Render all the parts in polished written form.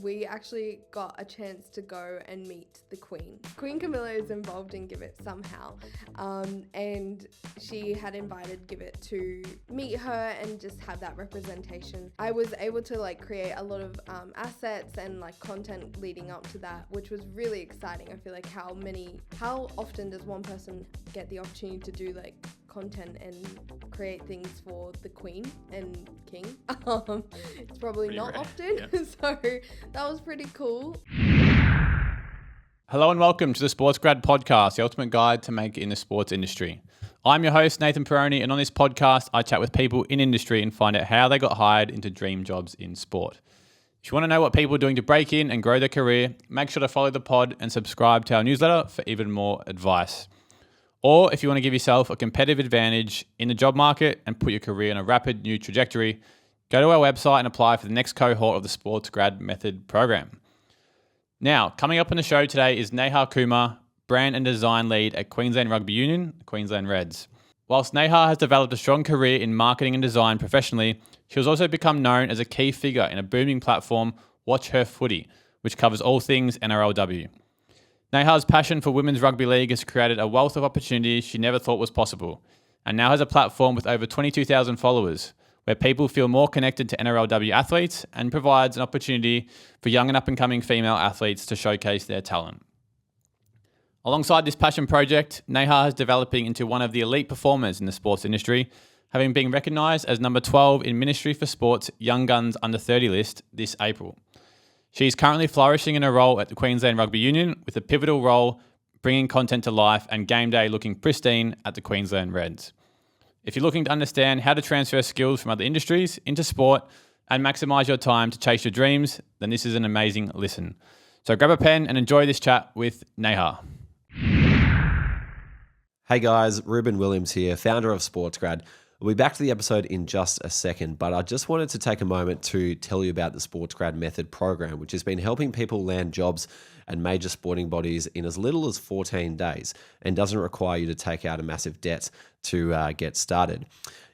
we actually got a chance to go and meet the Queen. Queen Camilla is involved in GIVIT somehow, and she had invited GIVIT to meet her and just have that representation. I was able to create a lot of assets and content leading up to that, which was really exciting. I feel like how often does one person get the opportunity to do content and create things for the Queen and King? It's probably pretty not rare. Often, yeah. So that was pretty cool. Hello and welcome to the Sports Grad Podcast, the ultimate guide to make it in the sports industry. I'm your host, Nathan Peroni, and on this podcast, I chat with people in industry and find out how they got hired into dream jobs in sport. If you want to know what people are doing to break in and grow their career, make sure to follow the pod and subscribe to our newsletter for even more advice. Or if you want to give yourself a competitive advantage in the job market and put your career in a rapid new trajectory, go to our website and apply for the next cohort of the Sports Grad Method program. Now, coming up on the show today is Neha Kumar, Brand and Design Lead at Queensland Rugby Union, Queensland Reds. Whilst Neha has developed a strong career in marketing and design professionally, she has also become known as a key figure in a booming platform, Watch Her Footy, which covers all things NRLW. Neha's passion for women's rugby league has created a wealth of opportunities she never thought was possible, and now has a platform with over 22,000 followers, where people feel more connected to NRLW athletes and provides an opportunity for young and up-and-coming female athletes to showcase their talent. Alongside this passion project, Neha is developing into one of the elite performers in the sports industry, having been recognised as number 12 in Ministry for Sport's Young Guns Under 30 list this April. She is currently flourishing in her role at the Queensland Rugby Union with a pivotal role bringing content to life and game day looking pristine at the Queensland Reds. If you're looking to understand how to transfer skills from other industries into sport and maximise your time to chase your dreams, then this is an amazing listen. So grab a pen and enjoy this chat with Neha. Hey guys, Ruben Williams here, founder of SportsGrad. We'll be back to the episode in just a second, but I just wanted to take a moment to tell you about the SportsGrad Method program, which has been helping people land jobs at major sporting bodies in as little as 14 days and doesn't require you to take out a massive debt to get started.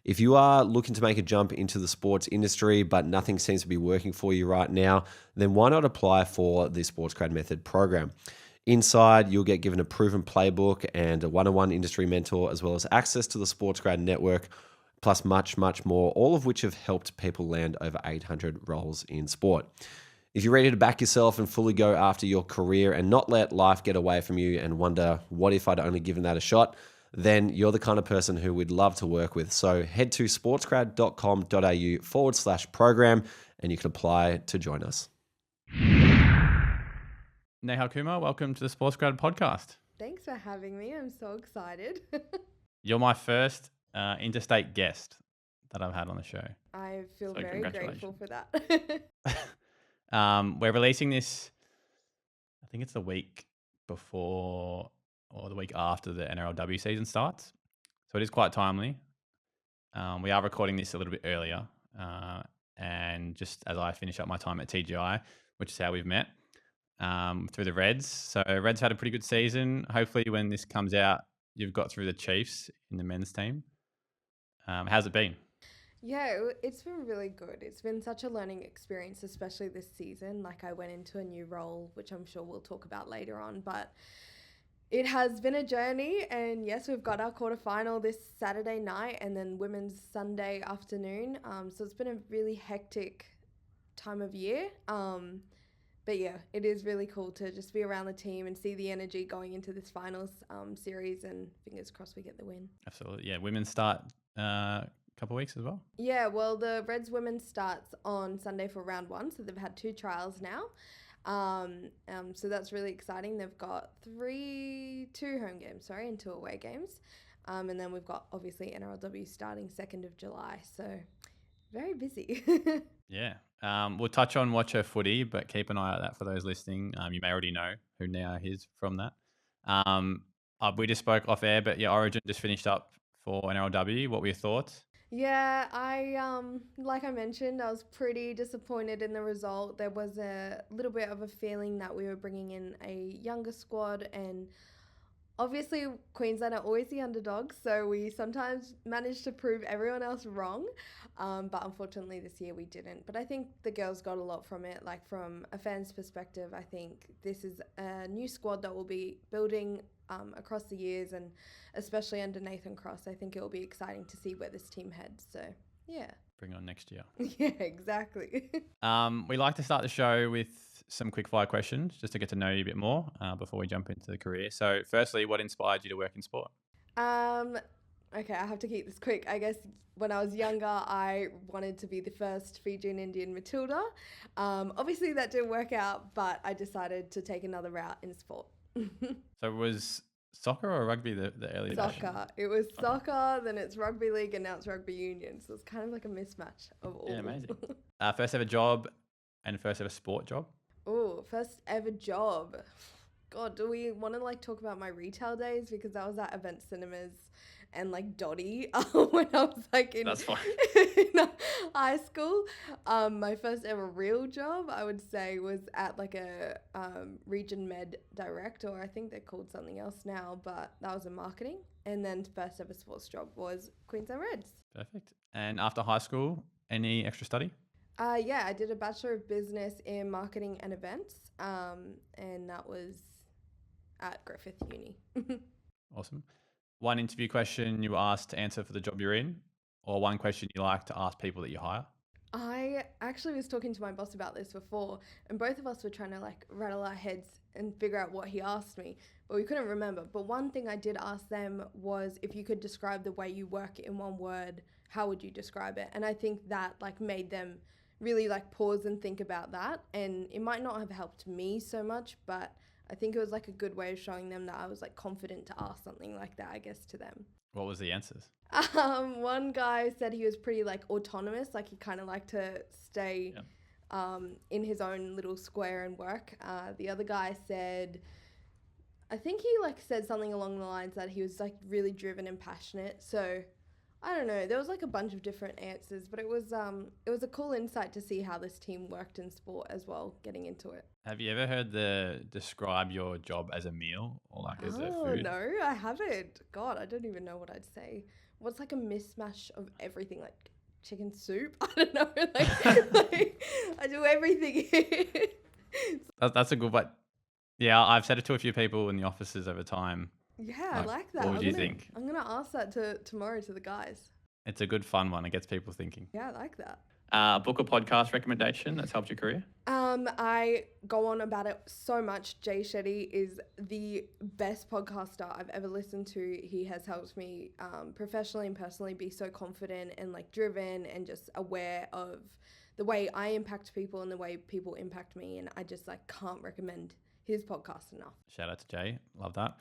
If you are looking to make a jump into the sports industry, but nothing seems to be working for you right now, then why not apply for the SportsGrad Method program? Inside, you'll get given a proven playbook and a one-on-one industry mentor, as well as access to the SportsGrad network, plus much, much more, all of which have helped people land over 800 roles in sport. If you're ready to back yourself and fully go after your career and not let life get away from you and wonder, what if I'd only given that a shot? Then you're the kind of person who we'd love to work with. So head to sportsgrad.com.au/program and you can apply to join us. Neha Kumar, welcome to the Sports Grad Podcast. Thanks for having me. I'm so excited. You're my first interstate guest that I've had on the show. I feel very grateful for that. We're releasing this, I think it's the week before or the week after the NRLW season starts. So it is quite timely. We are recording this a little bit earlier. And just as I finish up my time at TGI, which is how we've met, through the Reds. So Reds had a pretty good season. Hopefully when this comes out, you've got through the Chiefs in the men's team. How's it been? Yeah, it's been really good. It's been such a learning experience, especially this season. I went into a new role, which I'm sure we'll talk about later on, but it has been a journey. And yes, we've got our quarterfinal this Saturday night and then women's Sunday afternoon. So it's been a really hectic time of year. But yeah, it is really cool to just be around the team and see the energy going into this finals series, and fingers crossed we get the win. Absolutely. Yeah, women start a couple of weeks as well. Yeah, well, the Reds women starts on Sunday for round 1, so they've had 2 trials now. So that's really exciting. They've got 2 home games, and 2 away games. And then we've got obviously NRLW starting 2nd of July. So very busy. Yeah. We'll touch on Watch Her Footy, but keep an eye out that for those listening. You may already know who Neha is from that. We just spoke off air, but yeah, Origin just finished up for NRLW. What were your thoughts? Yeah, like I mentioned, I was pretty disappointed in the result. There was a little bit of a feeling that we were bringing in a younger squad, and obviously Queensland are always the underdogs, so we sometimes manage to prove everyone else wrong. But unfortunately this year we didn't. But I think the girls got a lot from it. Like from a fan's perspective, I think this is a new squad that will be building across the years, and especially under Nathan Cross. I think it will be exciting to see where this team heads. So yeah. Bring on next year. Yeah, exactly. We like to start the show with some quick fire questions just to get to know you a bit more before we jump into the career. So firstly, what inspired you to work in sport? Okay, I have to keep this quick. I guess when I was younger, I wanted to be the first Fijian Indian Matilda. Obviously that didn't work out, but I decided to take another route in sport. So was soccer or rugby the early Soccer. It was soccer, then it's rugby league, and now it's rugby union. So it's kind of like a mismatch of all. Yeah, amazing. First ever job and first ever sport job? Oh, first ever job. God, do we want to like talk about my retail days? Because I was at Event Cinemas and like Dotty when I was like in, That's fine. in high school. My first ever real job, I would say, was at like a region med direct, or I think they're called something else now, but that was in marketing. And then first ever sports job was Queensland Reds. Perfect. And after high school, any extra study? Yeah, I did a Bachelor of Business in Marketing and Events, and that was at Griffith Uni. Awesome. One interview question you were asked to answer for the job you're in, or one question you like to ask people that you hire? I actually was talking to my boss about this before, and both of us were trying to like rattle our heads and figure out what he asked me, but we couldn't remember. But one thing I did ask them was, if you could describe the way you work in one word, how would you describe it? And I think that like made them really like pause and think about that. And it might not have helped me so much, but I think it was like a good way of showing them that I was like confident to ask something like that, I guess, to them. What was the answers? One guy said he was pretty like autonomous, like he kind of liked to stay in his own little square and work. The other guy said, I think he like said something along the lines that he was like really driven and passionate. So I don't know, there was like a bunch of different answers, but it was a cool insight to see how this team worked in sport as well, getting into it. Have you ever heard the describe your job as a meal or like as a food? No, I haven't. God, I don't even know what I'd say. What's like a mismatch of everything, like chicken soup? I don't know. Like I do everything. That's a good, but yeah, I've said it to a few people in the offices over time. Yeah, I like that. What would you think? I'm gonna ask that tomorrow to the guys. It's a good fun one. It gets people thinking. Yeah, I like that. Book or podcast recommendation that's helped your career? I go on about it so much. Jay Shetty is the best podcaster I've ever listened to. He has helped me professionally and personally be so confident and like driven and just aware of the way I impact people and the way people impact me. And I just like can't recommend his podcast enough. Shout out to Jay. Love that.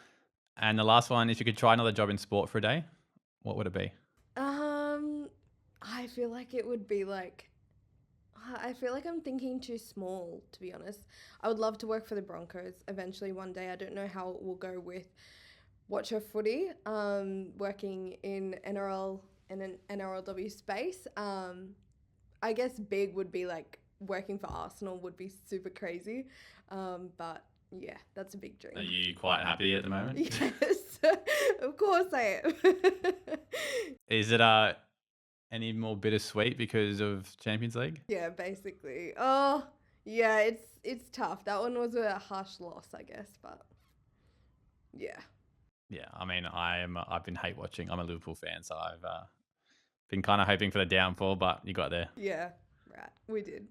And the last one, if you could try another job in sport for a day, what would it be? I feel like it would be like, I feel like I'm thinking too small, to be honest. I would love to work for the Broncos eventually one day. I don't know how it will go with Watch Her Footy, working in NRL and an NRLW space. I guess big would be like working for Arsenal would be super crazy. But yeah, that's a big dream. Are you quite happy at the moment? Yes, of course I am. Is it any more bittersweet because of Champions League? Yeah, basically. Oh, yeah, it's tough. That one was a harsh loss, I guess, but yeah. Yeah, I mean, I've been hate watching. I'm a Liverpool fan, so I've been kind of hoping for the downfall, but you got there. Yeah, right. We did.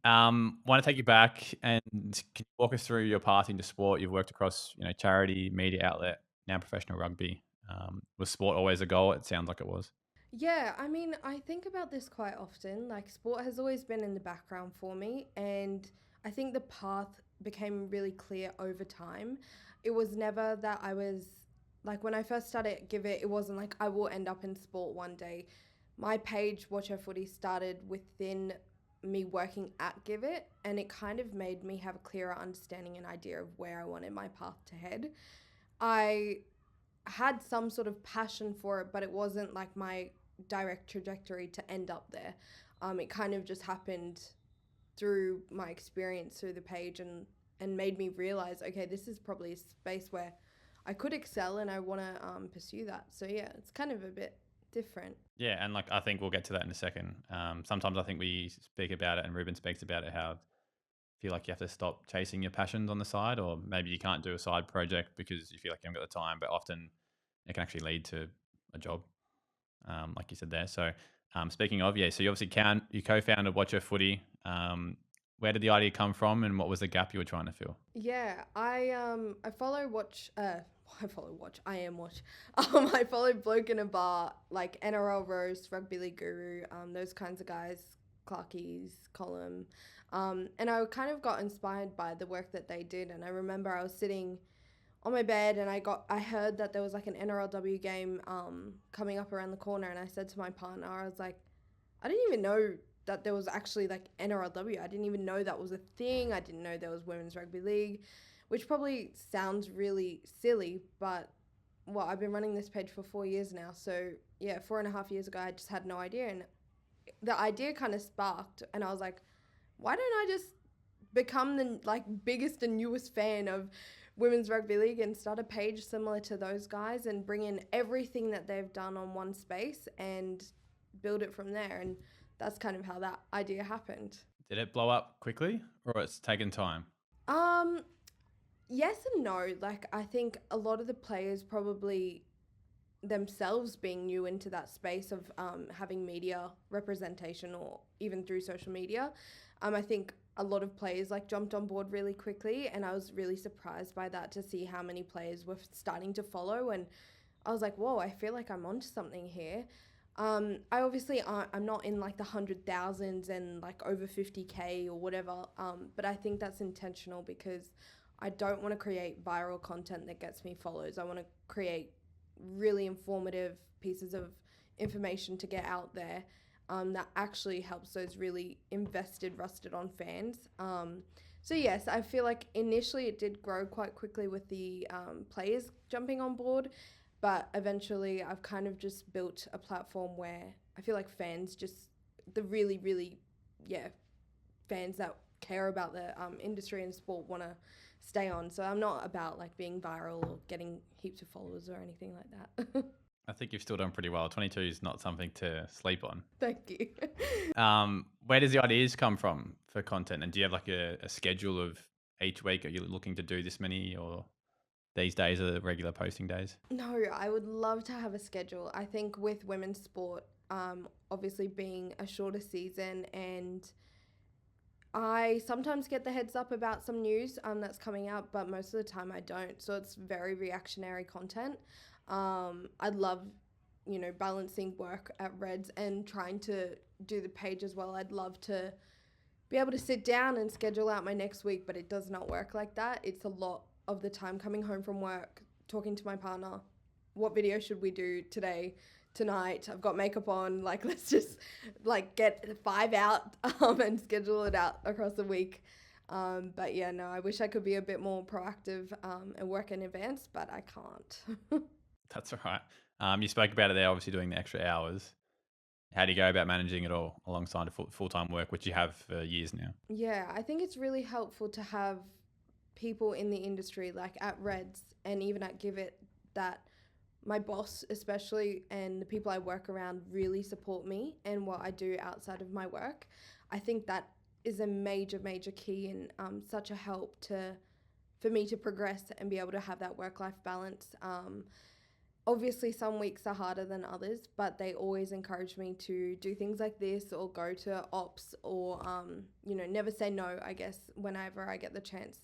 Want to take you back and can you walk us through your path into sport? You've worked across, charity, media outlet, now professional rugby. Was sport always a goal? It sounds like it was. Yeah, I mean, I think about this quite often. Like, sport has always been in the background for me, and I think the path became really clear over time. It was never that I was, like, when I first started GIVIT, it wasn't like I will end up in sport one day. My page, Watch Her Footy, started within me working at GIVIT, and it kind of made me have a clearer understanding and idea of where I wanted my path to head. I had some sort of passion for it, but it wasn't like my direct trajectory to end up there. It kind of just happened through my experience through the page and made me realize, okay, this is probably a space where I could excel and I want to pursue that. So yeah, it's kind of a bit different. Yeah, and like I think we'll get to that in a second. Sometimes I think we speak about it, and Ruben speaks about it, how feel like you have to stop chasing your passions on the side, or maybe you can't do a side project because you feel like you haven't got the time, but often it can actually lead to a job, like you said there. So speaking of, yeah, so you obviously you co-founded Watch Her Footy. Where did the idea come from, and what was the gap you were trying to fill? Yeah, I follow Watch. I follow Watch. I am Watch. I follow Bloke in a Bar, like NRL Roast, Rugby League Guru, those kinds of guys, Clarkies, Column, and I kind of got inspired by the work that they did. And I remember I was sitting on my bed and I heard that there was like an NRLW game coming up around the corner, and I said to my partner, I was like, I didn't even know that there was actually like NRLW. I didn't even know that was a thing. I didn't know there was Women's Rugby League, which probably sounds really silly, but well, I've been running this page for 4 years now. So yeah, 4.5 years ago, I just had no idea. And the idea kind of sparked, and I was like, why don't I just become the like biggest and newest fan of Women's Rugby League and start a page similar to those guys and bring in everything that they've done on one space and build it from there. And that's kind of how that idea happened. Did it blow up quickly, or it's taken time? Yes and no. Like, I think a lot of the players probably themselves being new into that space of having media representation, or even through social media, I think a lot of players like jumped on board really quickly, and I was really surprised by that, to see how many players were starting to follow. And I was like, whoa, I feel like I'm onto something here. I obviously I'm not in like the 100,000s and like over 50K or whatever, but I think that's intentional because I don't want to create viral content that gets me follows. I want to create really informative pieces of information to get out there that actually helps those really invested, rusted on fans. So yes, I feel like initially it did grow quite quickly with the players jumping on board, but eventually I've kind of just built a platform where I feel like fans, just the really, really, fans that care about the industry and sport want to stay on. So I'm not about like being viral or getting heaps of followers or anything like that. I think you've still done pretty well. 22 is not something to sleep on. Thank you. Where does the ideas come from for content? And do you have like a schedule of each week? Are you looking to do this many, or these days are the regular posting days? No, I would love to have a schedule. I think with women's sport, obviously being a shorter season, and I sometimes get the heads up about some news that's coming out, but most of the time I don't. So it's very reactionary content. I'd love, balancing work at Reds and trying to do the page as well. I'd love to be able to sit down and schedule out my next week, but it does not work like that. It's a lot of the time coming home from work, talking to my partner, what video should we do today, tonight? I've got makeup on, like, let's just like get 5 out and schedule it out across the week. But yeah, no, I wish I could be a bit more proactive and work in advance, but I can't. That's all right. You spoke about it there, obviously doing the extra hours. How do you go about managing it all alongside full-time work, which you have for years now? Yeah, I think it's really helpful to have people in the industry, like at Reds and even at GIVIT, that my boss especially and the people I work around really support me and what I do outside of my work. I think that is a major, major key and such a help for me to progress and be able to have that work-life balance. Obviously, some weeks are harder than others, but they always encourage me to do things like this or go to ops or, never say no, I guess, whenever I get the chance.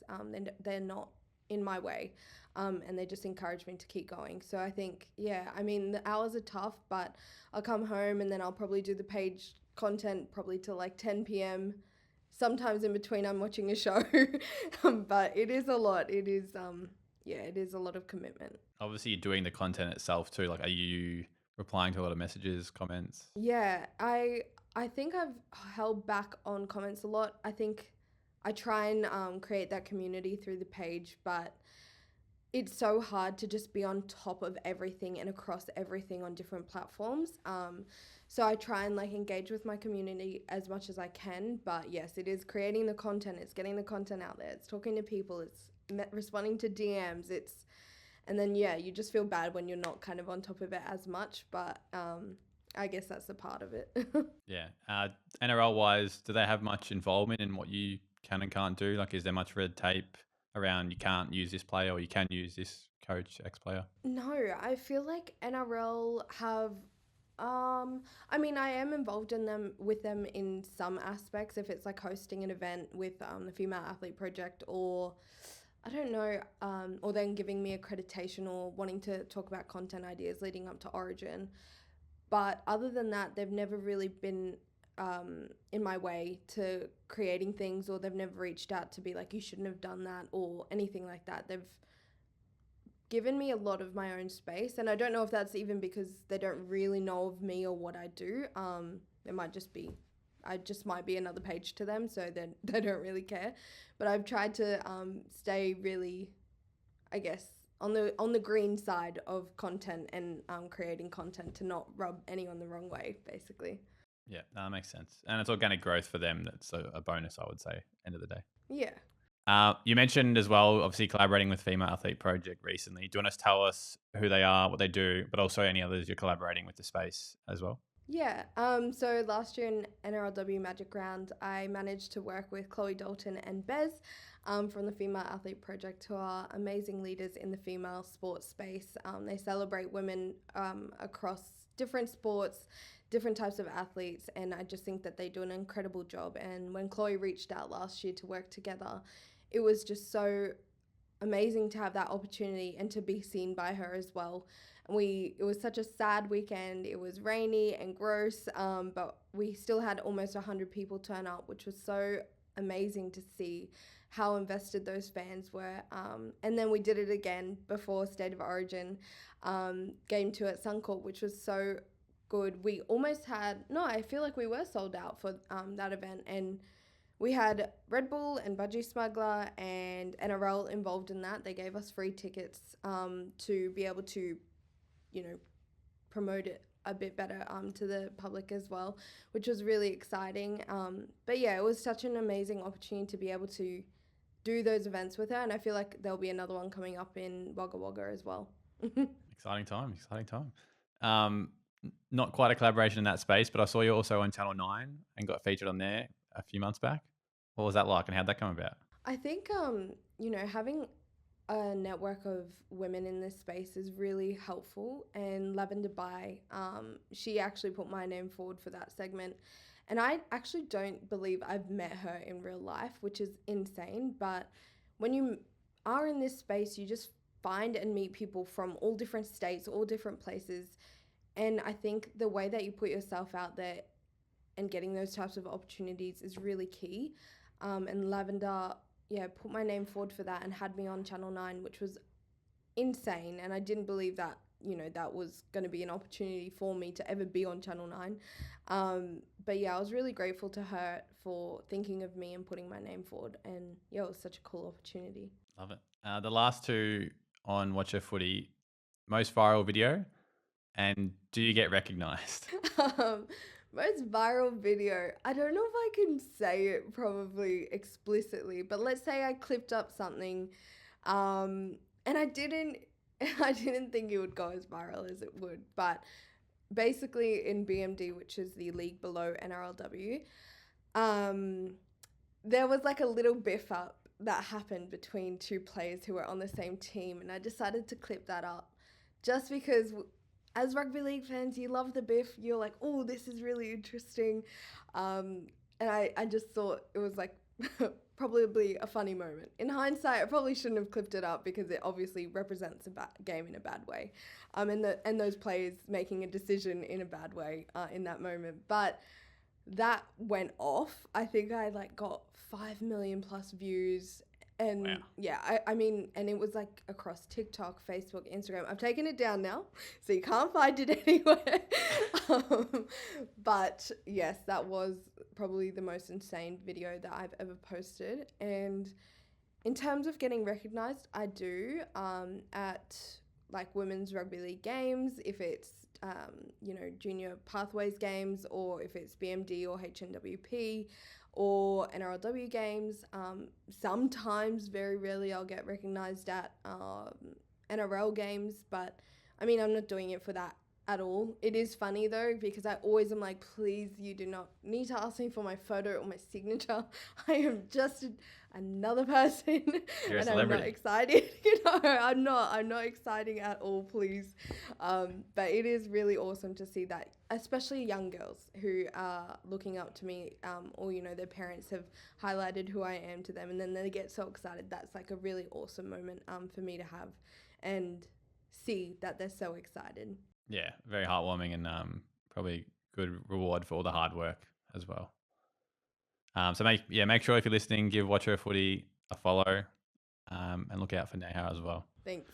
They're not in my way, and they just encourage me to keep going. So I think, the hours are tough, but I'll come home and then I'll probably do the page content probably till like 10 p.m. Sometimes in between I'm watching a show, but it is a lot. It is, it is a lot of commitment. Obviously, you're doing the content itself too. Like, are you replying to a lot of messages, comments? Yeah, I think I've held back on comments a lot. I think I try and create that community through the page, but it's so hard to just be on top of everything and across everything on different platforms. So I try and like engage with my community as much as I can. But yes, it is creating the content. It's getting the content out there. It's talking to people. It's responding to DMs. And then, yeah, you just feel bad when you're not kind of on top of it as much. But I guess that's a part of it. Yeah. NRL-wise, do they have much involvement in what you can and can't do? Like, is there much red tape around you can't use this player or you can use this coach, X-player? No, I feel like NRL have... I mean, I am involved with them in some aspects. If it's like hosting an event with the Female Athlete Project, or I don't know, or then giving me accreditation or wanting to talk about content ideas leading up to Origin. But other than that, they've never really been in my way to creating things, or they've never reached out to be like, you shouldn't have done that or anything like that. They've given me a lot of my own space, and I don't know if that's even because they don't really know of me or what I do. It might just be, I just might be another page to them, so they don't really care. But I've tried to stay really, I guess, on the green side of content and creating content to not rub anyone the wrong way, basically. Yeah, that makes sense. And it's organic growth for them. That's a bonus, I would say, end of the day. Yeah. You mentioned as well, obviously, collaborating with Female Athlete Project recently. Do you want to tell us who they are, what they do, but also any others you're collaborating with the space as well? Yeah. So last year in NRLW Magic Round, I managed to work with Chloe Dalton and Bez from the Female Athlete Project, who are amazing leaders in the female sports space. They celebrate women across different sports, different types of athletes, and I just think that they do an incredible job. And when Chloe reached out last year to work together, it was just so amazing to have that opportunity and to be seen by her as well. And it was such a sad weekend. It was rainy and gross, but we still had almost 100 people turn up, which was so amazing to see how invested those fans were. And then we did it again before State of Origin, Game 2 at Suncorp, which was so good. We almost I feel like we were sold out for that event, and we had Red Bull and Budgie Smuggler and NRL involved in that. They gave us free tickets to be able to, promote it a bit better to the public as well, which was really exciting. But yeah, it was such an amazing opportunity to be able to do those events with her, and I feel like there'll be another one coming up in Wagga Wagga as well. Exciting time. Not quite a collaboration in that space, but I saw you also on Channel 9 and got featured on there a few months back. What was that like and how'd that come about? I think, having a network of women in this space is really helpful. And Lavender Bai, she actually put my name forward for that segment. And I actually don't believe I've met her in real life, which is insane. But when you are in this space, you just find and meet people from all different states, all different places. And I think the way that you put yourself out there and getting those types of opportunities is really key. And Lavender, put my name forward for that and had me on Channel 9, which was insane. And I didn't believe that, that was going to be an opportunity for me to ever be on Channel 9. But yeah, I was really grateful to her for thinking of me and putting my name forward. And yeah, it was such a cool opportunity. Love it. The last two on Watch Her Footy, most viral video, and do you get recognised? Most viral video. I don't know if I can say it probably explicitly, but let's say I clipped up something, and I didn't think it would go as viral as it would. But basically, in BMD, which is the league below NRLW, there was like a little biff up that happened between two players who were on the same team, and I decided to clip that up just because as rugby league fans, you love the biff. You're like, oh, this is really interesting. And I just thought it was like probably a funny moment. In hindsight, I probably shouldn't have clipped it up because it obviously represents a game in a bad way. And those players making a decision in a bad way in that moment. But that went off. I think I got 5 million plus views. And wow. Yeah, I mean, and it was like across TikTok, Facebook, Instagram. I've taken it down now, so you can't find it anywhere. But yes, that was probably the most insane video that I've ever posted. And in terms of getting recognised, I do at women's rugby league games, if it's junior pathways games, or if it's BMD or HNWP. Or NRLW games. Sometimes, very rarely, I'll get recognised at NRL games, but I mean, I'm not doing it for that at all. It is funny though, because I always am like, please, you do not need to ask me for my photo or my signature. I am just another person. You're a and celebrity. I'm not excited. I'm not exciting at all, please. But it is really awesome to see that, especially young girls who are looking up to me, or, their parents have highlighted who I am to them, and then they get so excited. That's like a really awesome moment for me to have and see that they're so excited. Yeah, very heartwarming and probably good reward for all the hard work as well. So make sure if you're listening, give Watch Her Footy a follow, and look out for Neha as well. Thanks.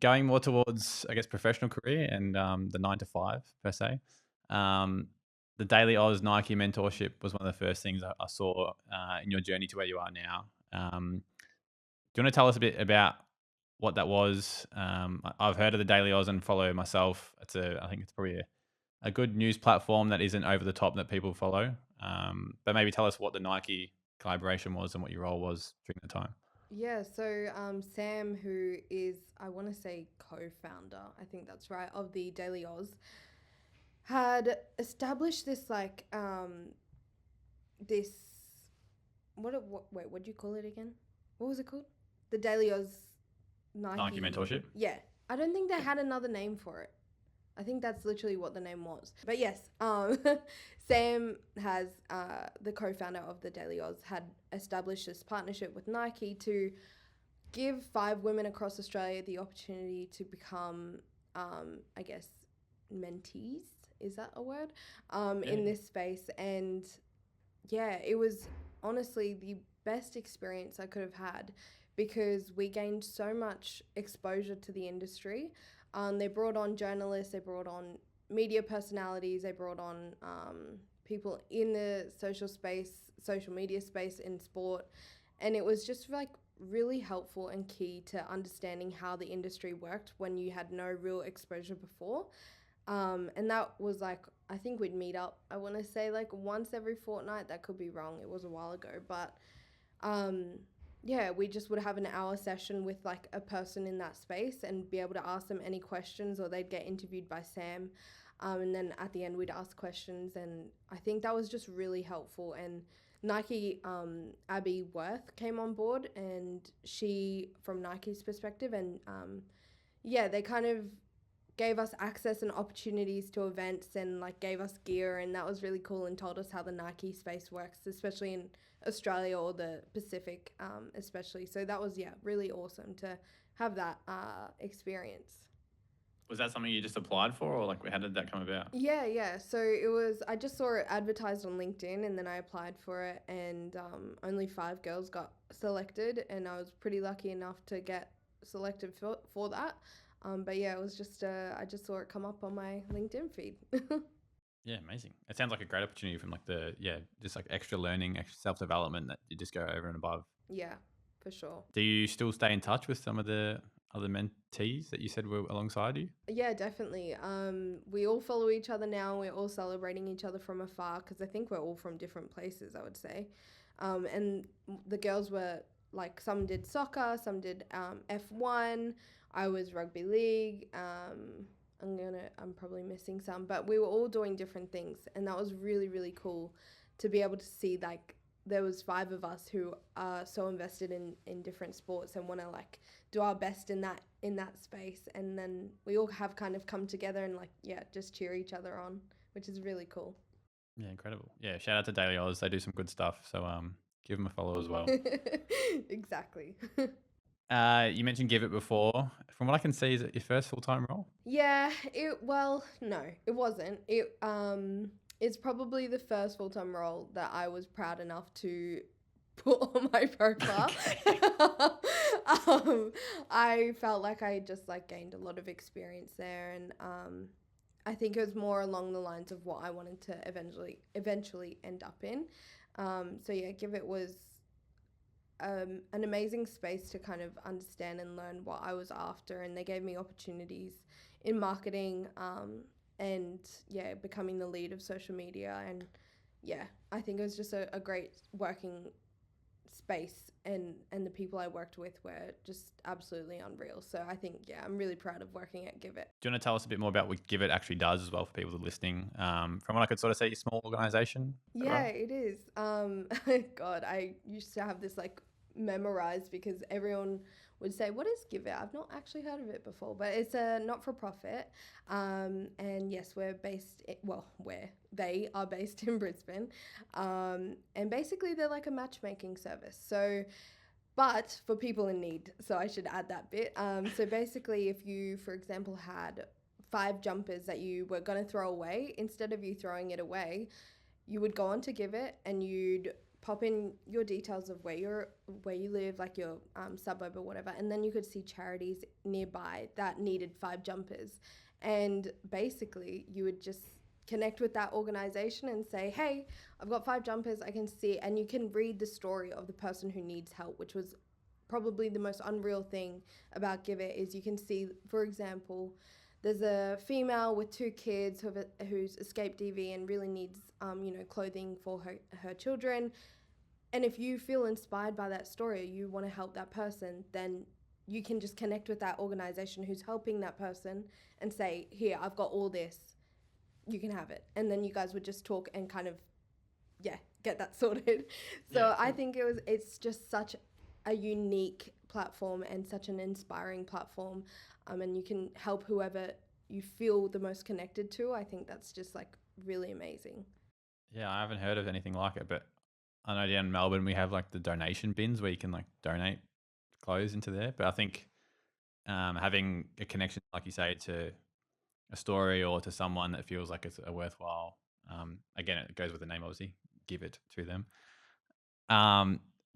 Going more towards, I guess, professional career and the 9 to 5 per se. The Daily Aus Nike Mentorship was one of the first things I saw in your journey to where you are now. Do you want to tell us a bit about what that was? I've heard of the Daily Aus and follow myself. I think it's probably a good news platform that isn't over the top that people follow. But maybe tell us what the Nike collaboration was and what your role was during the time. Yeah, so Sam, who is, I want to say co-founder, I think that's right, of the Daily Aus, had established this what do you call it again? What was it called? The Daily Aus Nike Mentorship? Yeah. I don't think they had another name for it. I think that's literally what the name was. But yes, Sam has, the co-founder of the Daily Aus, had established this partnership with Nike to give 5 women across Australia the opportunity to become, I guess, mentees. Is that a word? In this space. And yeah, it was honestly the best experience I could have had, because we gained so much exposure to the industry. They brought on journalists, they brought on media personalities, they brought on people in the social media space in sport. And it was just like really helpful and key to understanding how the industry worked when you had no real exposure before. And that was like, I think we'd meet up, I want to say like once every fortnight. That could be wrong. It was a while ago, but yeah, we just would have an hour session with like a person in that space and be able to ask them any questions, or they'd get interviewed by Sam. And then at the end we'd ask questions, and I think that was just really helpful. And Nike, Abby Worth came on board, and she, from Nike's perspective, and yeah, they kind of gave us access and opportunities to events and like gave us gear, and that was really cool, and told us how the Nike space works, especially in Australia or the Pacific, especially. So that was, yeah, really awesome to have that experience. Was that something you just applied for, or like how did that come about? Yeah. So it was, I just saw it advertised on LinkedIn, and then I applied for it, and only 5 girls got selected, and I was pretty lucky enough to get selected for that. But yeah, it was just, I just saw it come up on my LinkedIn feed. Yeah, amazing. It sounds like a great opportunity from just like extra learning, extra self-development that you just go over and above. Yeah, for sure. Do you still stay in touch with some of the other mentees that you said were alongside you? Yeah, definitely. We all follow each other now. We're all celebrating each other from afar, because I think we're all from different places, I would say. And the girls were like, some did soccer, some did F1. I was rugby league. I'm probably missing some, but we were all doing different things, and that was really, really cool to be able to see like there was 5 of us who are so invested in different sports and want to like do our best in that space, and then we all have kind of come together and like, yeah, just cheer each other on, which is really cool. Yeah, incredible. Yeah, shout out to Daily Aus. They do some good stuff, so give them a follow as well. Exactly. You mentioned GIVIT before. From what I can see, is it your first full-time role? Yeah, no, it wasn't. It's probably the first full-time role that I was proud enough to put on my profile. I felt like I just like gained a lot of experience there, and I think it was more along the lines of what I wanted to eventually end up in. So yeah, GIVIT was an amazing space to kind of understand and learn what I was after, and they gave me opportunities in marketing, and yeah, becoming the lead of social media. And yeah, I think it was just a great working space, and the people I worked with were just absolutely unreal. So I think, I'm really proud of working at GIVIT. Do you want to tell us a bit more about what GIVIT actually does as well for people that are listening? From what I could sort of see, a small organisation. Yeah, it is. God, I used to have this like memorized because everyone would say, "What is GIVIT?" I've not actually heard of it before, but it's a not-for-profit. And yes, they are based in Brisbane. And basically they're like a matchmaking service. So, but for people in need. So I should add that bit. So basically, if you, for example, had 5 jumpers that you were going to throw away, instead of you throwing it away, you would go on to GIVIT and you'd pop in your details of where you live, like your suburb or whatever, and then you could see charities nearby that needed 5 jumpers. And basically, you would just connect with that organization and say, hey, I've got 5 jumpers, I can see, and you can read the story of the person who needs help, which was probably the most unreal thing about GIVIT is you can see, for example, there's a female with 2 kids who's escaped DV and really needs, clothing for her children. And if you feel inspired by that story, you want to help that person, then you can just connect with that organization who's helping that person and say, here, I've got all this, you can have it. And then you guys would just talk and kind of, get that sorted. So yeah, I think it's just such a unique platform and such an inspiring platform. And you can help whoever you feel the most connected to. I think that's just like really amazing. Yeah, I haven't heard of anything like it, but I know down in Melbourne we have like the donation bins where you can like donate clothes into there. But I think having a connection, like you say, to a story or to someone that feels like it's a worthwhile, again, it goes with the name, obviously, give it to them.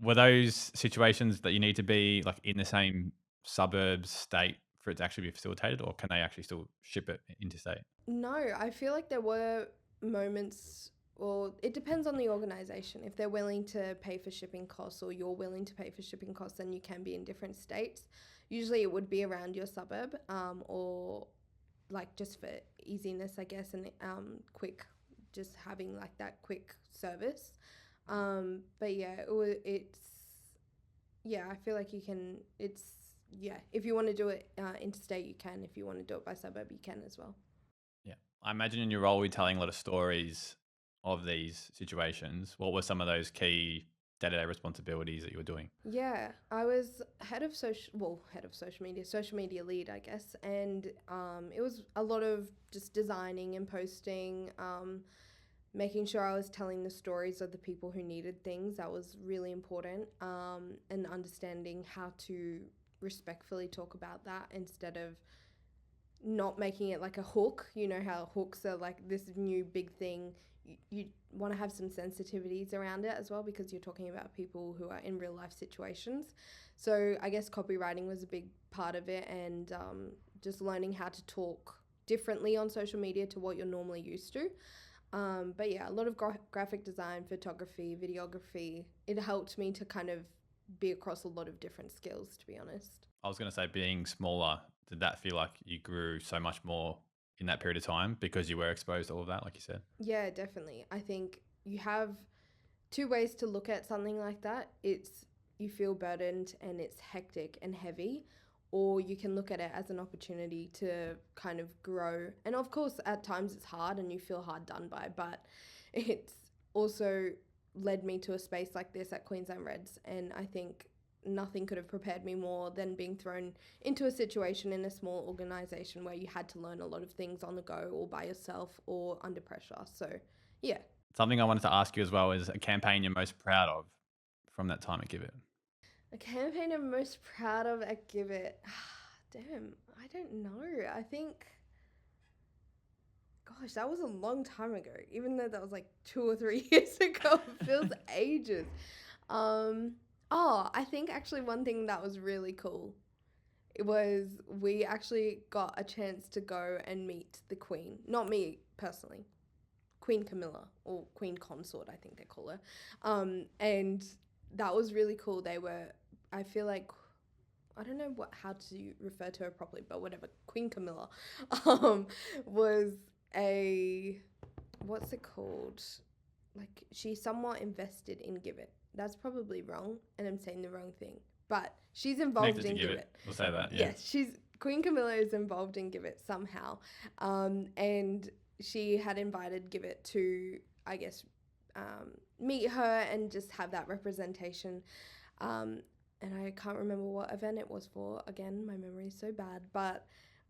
Were those situations that you need to be like in the same suburbs, state for it to actually be facilitated, or can they actually still ship it interstate? No, I feel like there were moments. Well, it depends on the organisation. If they're willing to pay for shipping costs or you're willing to pay for shipping costs, then you can be in different states. Usually it would be around your suburb or like just for easiness, I guess, and quick, just having like that quick service. But yeah, I feel like you can, if you want to do it interstate, you can. If you want to do it by suburb, you can as well. Yeah. I imagine in your role, you're telling a lot of stories of these situations. What were some of those key day-to-day responsibilities that you were doing? Yeah, I was head of social media lead, I guess. And it was a lot of just designing and posting, making sure I was telling the stories of the people who needed things. That was really important. And understanding how to respectfully talk about that instead of not making it like a hook. You know how hooks are like this new big thing. You want to have some sensitivities around it as well because you're talking about people who are in real life situations. So I guess copywriting was a big part of it, and just learning how to talk differently on social media to what you're normally used to. But yeah, a lot of graphic design, photography, videography. It helped me to kind of be across a lot of different skills, to be honest. I was going to say, being smaller, did that feel like you grew so much more in that period of time because you were exposed to all of that, like you said? Yeah, definitely. I think you have 2 ways to look at something like that. It's you feel burdened and it's hectic and heavy, or you can look at it as an opportunity to kind of grow. And of course, at times it's hard and you feel hard done by, but it's also led me to a space like this at Queensland Reds. And I think nothing could have prepared me more than being thrown into a situation in a small organisation where you had to learn a lot of things on the go or by yourself or under pressure. So, yeah. Something I wanted to ask you as well is a campaign you're most proud of from that time at GIVIT. A campaign I'm most proud of at GIVIT. Damn, I don't know. I think, gosh, that was a long time ago. Even though that was like 2 or 3 years ago, it feels ages. I think actually one thing that was really cool, it was we actually got a chance to go and meet the Queen. Not me personally, Queen Camilla, or Queen Consort, I think they call her. And that was really cool. They were, I feel like, I don't know how to refer to her properly, but whatever, Queen Camilla was what's it called? Like, she somewhat invested in GIVIT. that's probably wrong, and I'm saying the wrong thing. But she's involved in GIVIT. We'll say that. Yeah. Yes, Queen Camilla is involved in GIVIT somehow, and she had invited GIVIT to, I guess, meet her and just have that representation. And I can't remember what event it was for. Again, my memory is so bad, but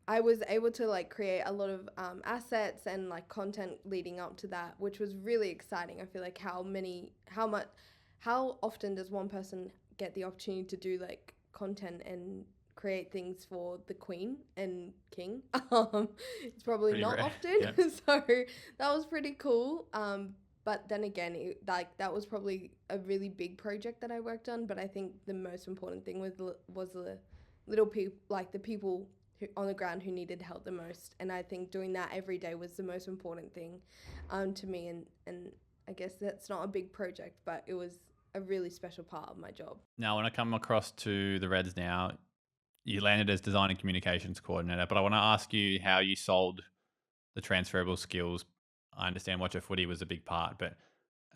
I was able to like create a lot of assets and like content leading up to that, which was really exciting. I feel like how often does one person get the opportunity to do like content and create things for the Queen and King? It's probably Pretty not rare. often. Yeah. So that was pretty cool. But then again, that was probably a really big project that I worked on. But I think the most important thing was the little people, like the people who on the ground who needed help the most. And I think doing that every day was the most important thing to me. And I guess that's not a big project, but it was a really special part of my job. Now, when I come across to the Reds now, you landed as design and communications coordinator, but I want to ask you how you sold the transferable skills. I understand Watch Her Footy was a big part, but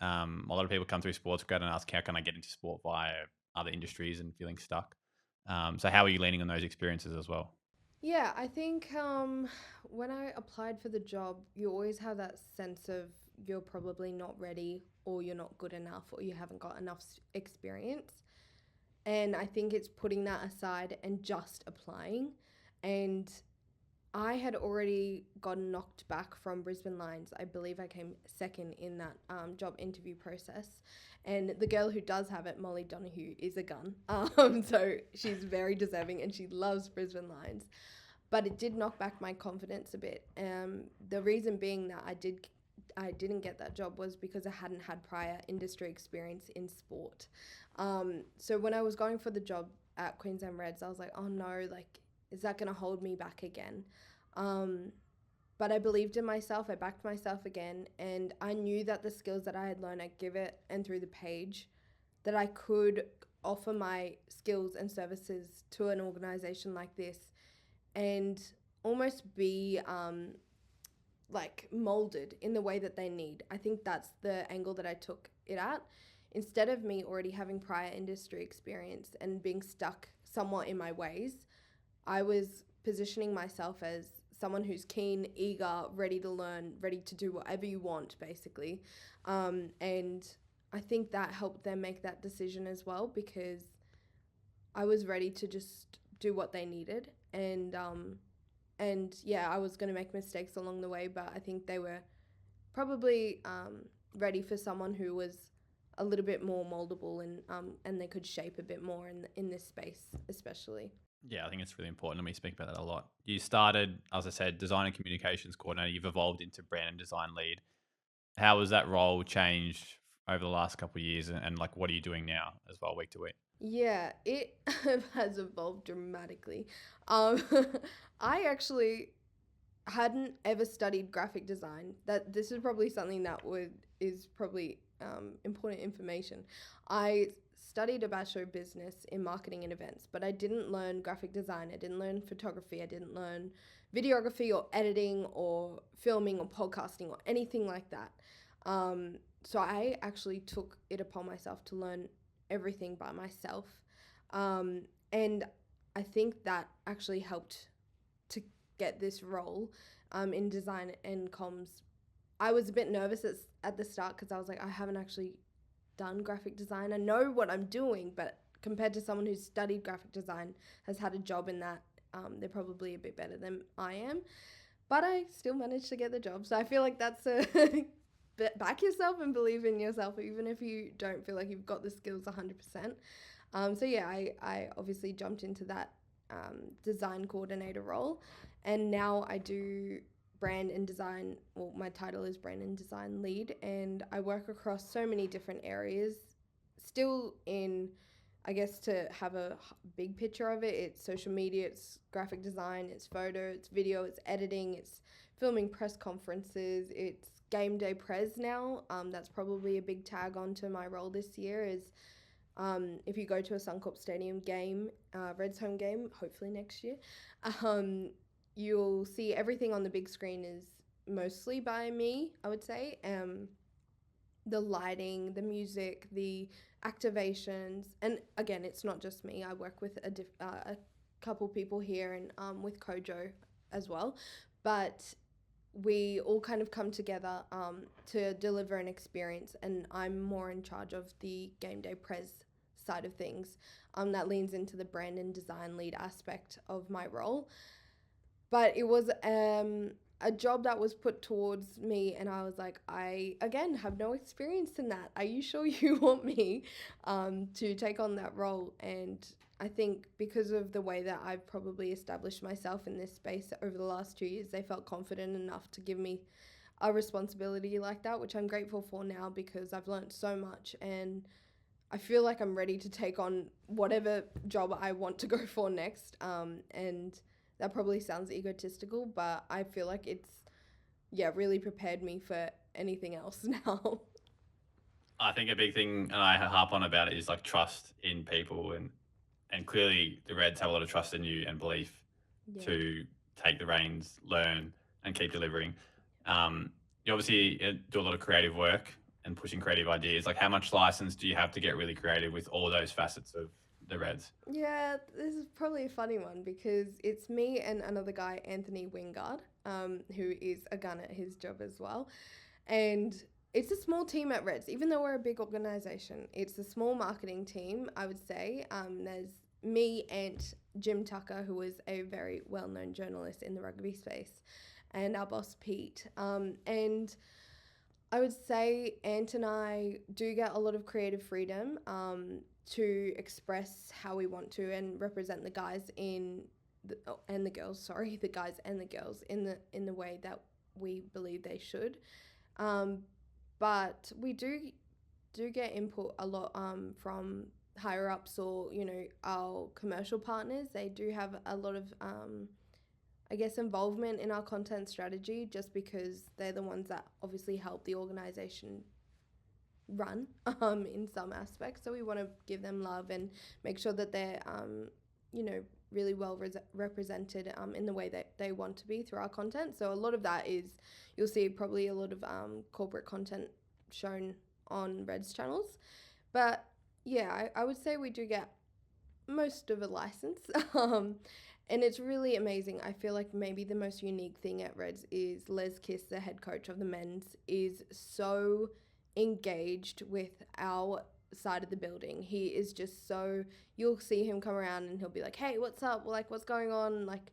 a lot of people come through sports grad and ask, how can I get into sport via other industries and feeling stuck? So how are you leaning on those experiences as well? Yeah, I think when I applied for the job, you always have that sense of you're probably not ready, or you're not good enough, or you haven't got enough experience. And I think it's putting that aside and just applying. And I had already gotten knocked back from Brisbane Lions. I believe I came second in that job interview process. And the girl who does have it, Molly Donahue, is a gun. So she's very deserving and she loves Brisbane Lions. But it did knock back my confidence a bit. The reason being that I didn't get that job was because I hadn't had prior industry experience in sport. So when I was going for the job at Queensland Reds, I was like, oh no, like, is that going to hold me back again? But I believed in myself. I backed myself again. And I knew that the skills that I had learned at GIVIT and through the page, that I could offer my skills and services to an organisation like this and almost be like molded in the way that they need. I think that's the angle that I took it at. Instead of me already having prior industry experience and being stuck somewhat in my ways, I was positioning myself as someone who's keen, eager, ready to learn, ready to do whatever you want, basically. And I think that helped them make that decision as well, because I was ready to just do what they needed. And yeah, I was going to make mistakes along the way, but I think they were probably ready for someone who was a little bit more moldable and they could shape a bit more in this space, especially. Yeah, I think it's really important, and we speak about that a lot. You started, as I said, design and communications coordinator. You've evolved into brand and design lead. How has that role changed over the last couple of years, and like, what are you doing now as well, week to week? Yeah, it has evolved dramatically. I actually hadn't ever studied graphic design. That this is probably something that is probably important information. I studied a Bachelor of Business in Marketing and Events, but I didn't learn graphic design. I didn't learn photography. I didn't learn videography or editing or filming or podcasting or anything like that. So I actually took it upon myself to learn everything by myself. And I think that actually helped to get this role in design and comms. I was a bit nervous at the start because I was like, I haven't actually done graphic design. I know what I'm doing, but compared to someone who's studied graphic design, has had a job in that, they're probably a bit better than I am. But I still managed to get the job. So I feel like that's a back yourself and believe in yourself, even if you don't feel like you've got the skills 100%. So yeah, I obviously jumped into that design coordinator role, and now I do brand and design. Well, my title is brand and design lead, and I work across so many different areas. Still in, I guess, to have a big picture of it, it's social media, it's graphic design, it's photo, it's video, it's editing, it's filming press conferences, it's game day pres now. That's probably a big tag onto my role this year is if you go to a Suncorp Stadium game, Reds home game, hopefully next year, you'll see everything on the big screen is mostly by me, I would say. The lighting, the music, the activations. And again, it's not just me. I work with a couple people here and with Kojo as well. But we all kind of come together to deliver an experience, and I'm more in charge of the game day pres side of things. That leans into the brand and design lead aspect of my role. But it was a job that was put towards me, and I was like, I, again, have no experience in that. Are you sure you want me to take on that role? And I think because of the way that I've probably established myself in this space over the last 2 years, they felt confident enough to give me a responsibility like that, which I'm grateful for now because I've learned so much, and I feel like I'm ready to take on whatever job I want to go for next. And that probably sounds egotistical, but I feel like it's, really prepared me for anything else now. I think a big thing, and I harp on about it, is like trust in people, and clearly the Reds have a lot of trust in you and belief to take the reins, learn, and keep delivering. You obviously do a lot of creative work and pushing creative ideas. Like, how much license do you have to get really creative with all those facets of the Reds? Yeah, this is probably a funny one because it's me and another guy, Anthony Wingard, who is a gun at his job as well. And it's a small team at Reds, even though we're a big organisation. It's a small marketing team, I would say. There's me and Jim Tucker, who is a very well-known journalist in the rugby space, and our boss, Pete. And I would say Ant and I do get a lot of creative freedom to express how we want to and represent the guys and the girls in the way that we believe they should. But we do get input a lot from higher ups or, our commercial partners. They do have a lot of involvement in our content strategy, just because they're the ones that obviously help the organisation run in some aspects. So we want to give them love and make sure that they're, really well represented in the way that they want to be through our content. So a lot of that is, you'll see probably a lot of corporate content shown on Reds channels. But yeah, I would say we do get most of a license. And it's really amazing. I feel like maybe the most unique thing at Reds is Les Kiss, the head coach of the men's, is so engaged with our side of the building. He is just so, you'll see him come around and he'll be like, hey, what's up? Like, what's going on? Like,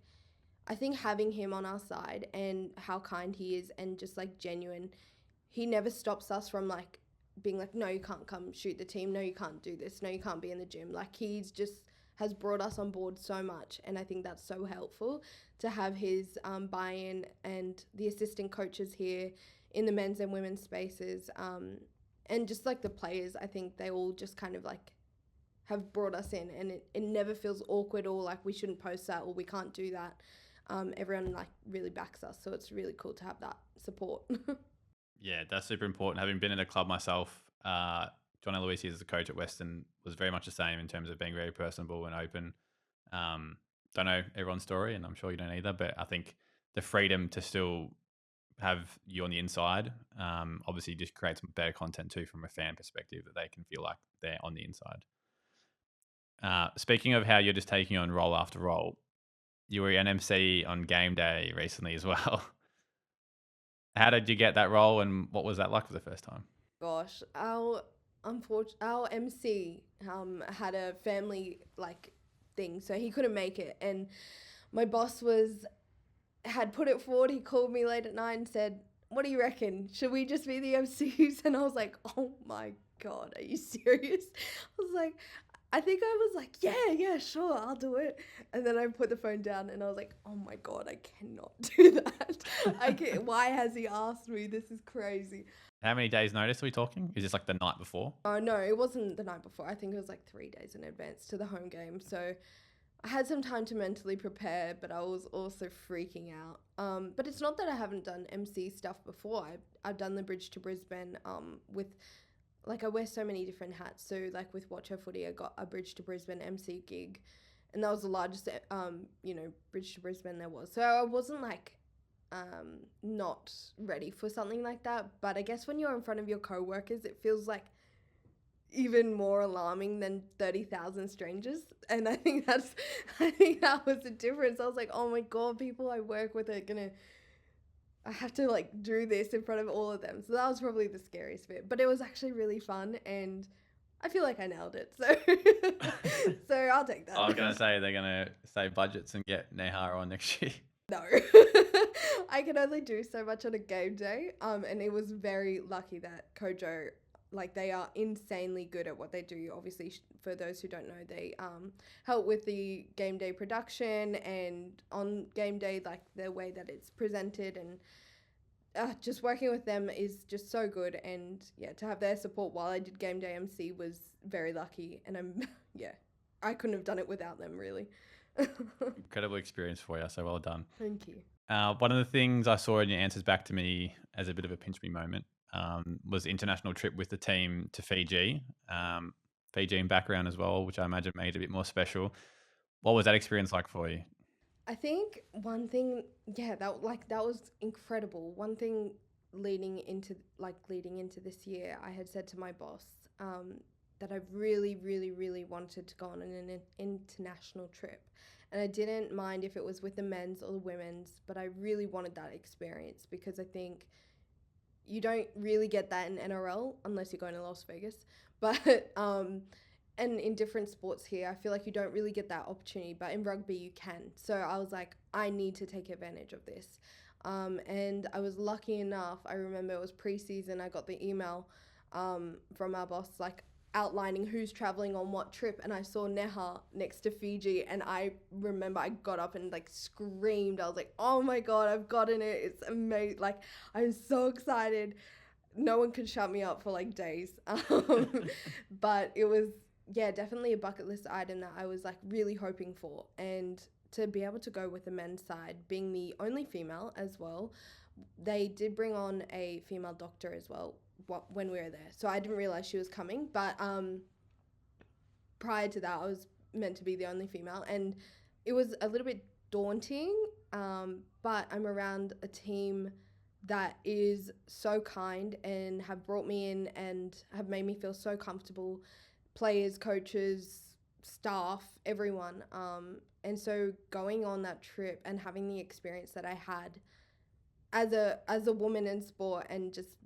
I think having him on our side and how kind he is and just like genuine, he never stops us from like being like, no, you can't come shoot the team. No, you can't do this. No, you can't be in the gym. Like, he's just has brought us on board so much. And I think that's so helpful to have his buy-in, and the assistant coaches here in the men's and women's spaces. And just like the players, I think they all just kind of like have brought us in, and it never feels awkward or like we shouldn't post that or we can't do that. Everyone like really backs us. So it's really cool to have that support. Yeah, that's super important. Having been in a club myself, John Eloise as a coach at Western was very much the same in terms of being very personable and open. Don't know everyone's story, and I'm sure you don't either, but I think the freedom to still have you on the inside obviously just creates better content too from a fan perspective, that they can feel like they're on the inside. Speaking of how you're just taking on role after role, you were an MC on game day recently as well. How did you get that role, and what was that like for the first time? Gosh, our MC had a family like thing, so he couldn't make it, and my boss had put it forward. He called me late at night and said, what do you reckon? Should we just be the MCs? And I was like, oh my God, are you serious? I was like, I think I was like, yeah, sure, I'll do it. And then I put the phone down and I was like, oh my God, I cannot do that. Why has he asked me? This is crazy. How many days notice are we talking? Is this like the night before? Oh, no, it wasn't the night before. I think it was like 3 days in advance to the home game. So I had some time to mentally prepare, but I was also freaking out. But it's not that I haven't done MC stuff before. I've done the Bridge to Brisbane with... Like, I wear so many different hats. So, like, with Watch Her Footy, I got a Bridge to Brisbane MC gig. And that was the largest, Bridge to Brisbane there was. So, I wasn't, like, not ready for something like that. But I guess when you're in front of your co-workers, it feels like even more alarming than 30,000 strangers. And I think that was the difference. I was like, oh my God, people I work with are I have to like do this in front of all of them. So that was probably the scariest bit, but it was actually really fun and I feel like I nailed it. So, so I'll take that. I was going to say they're going to save budgets and get Neha on next year. No, I can only do so much on a game day. And it was very lucky that Kojo, like they are insanely good at what they do. Obviously, for those who don't know, they help with the game day production and on game day, like the way that it's presented and just working with them is just so good. And yeah, to have their support while I did game day MC was very lucky. And I couldn't have done it without them really. Incredible experience for you, so well done. Thank you. One of the things I saw in your answers back to me as a bit of a pinch me moment was international trip with the team to Fiji. Fijian background as well, which I imagine made it a bit more special. What was that experience like for you? I think one thing, that was incredible. One thing leading into this year, I had said to my boss that I really, really, really wanted to go on an international trip. And I didn't mind if it was with the men's or the women's, but I really wanted that experience because I think you don't really get that in NRL unless you're going to Las Vegas. But and in different sports here, I feel like you don't really get that opportunity, but in rugby you can. So I was like, I need to take advantage of this. And I was lucky enough, I remember it was pre-season, I got the email from our boss, like outlining who's traveling on what trip, and I saw Neha next to Fiji, and I remember I got up and like screamed. I was like, oh my God, I've gotten it. It's amazing. Like, I'm so excited. No one could shut me up for like days. But it was, definitely a bucket list item that I was like really hoping for. And to be able to go with the men's side, being the only female as well, they did bring on a female doctor as well when we were there. So I didn't realize she was coming, but prior to that, I was meant to be the only female, and it was a little bit daunting, but I'm around a team that is so kind and have brought me in and have made me feel so comfortable, players, coaches, staff, everyone. And so going on that trip and having the experience that I had as a woman in sport, and just,